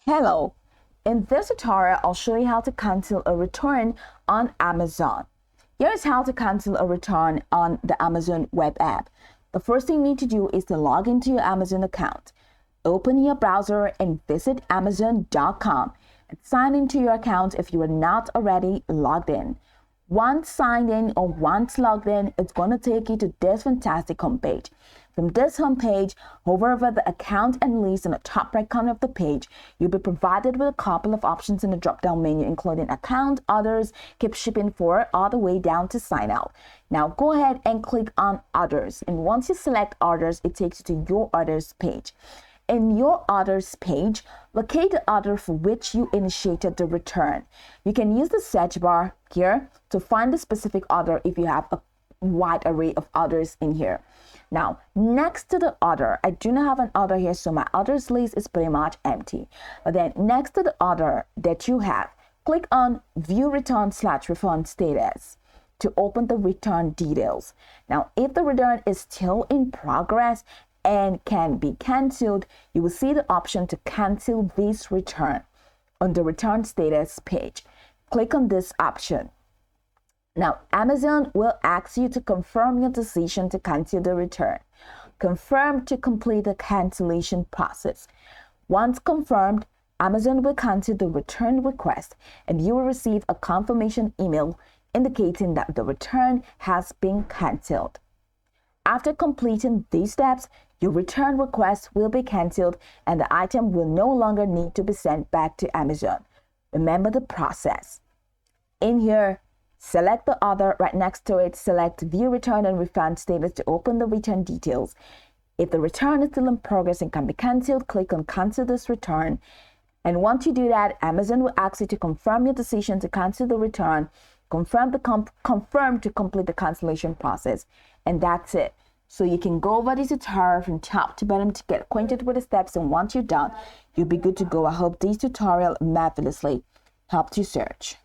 Hello, in this tutorial, I'll show you how to cancel a return on Amazon. Here's how to cancel a return on the Amazon web app. The first thing you need to do is to log into your Amazon account. Open your browser and visit amazon.com and sign into your account if you are not already logged in. Once signed in or once logged in, it's going to take you to this fantastic homepage. From this homepage, hover over the account and list in the top right corner of the page. You'll be provided with a couple of options in the drop-down menu, including account, others, keep shipping for, all the way down to sign out. Now go ahead and click on others. And once you select others, it takes you to your others page. In your others page, locate the order for which you initiated the return. You can use the search bar here to find the specific order if you have a wide array of orders in here. Now, next to the order, I do not have an order here, so my orders list is pretty much empty. But then next to the order that you have, click on View Return/Refund Status to open the return details. Now, if the return is still in progress and can be canceled, you will see the option to cancel this return on the return status page. Click on this option. Now, Amazon will ask you to confirm your decision to cancel the return. Confirm to complete the cancellation process. Once confirmed, Amazon will cancel the return request and you will receive a confirmation email indicating that the return has been canceled. After completing these steps, your return request will be canceled and the item will no longer need to be sent back to Amazon. Remember the process. In here, select the order. Right next to it, select View Return and Refund Status to open the return details. If the return is still in progress and can be canceled, click on Cancel this return. And once you do that, Amazon will ask you to confirm your decision to cancel the return, confirm to complete the cancellation process, and that's it. So you can go over this tutorial from top to bottom to get acquainted with the steps, and once you're done, you'll be good to go. I hope this tutorial marvelously helped you search.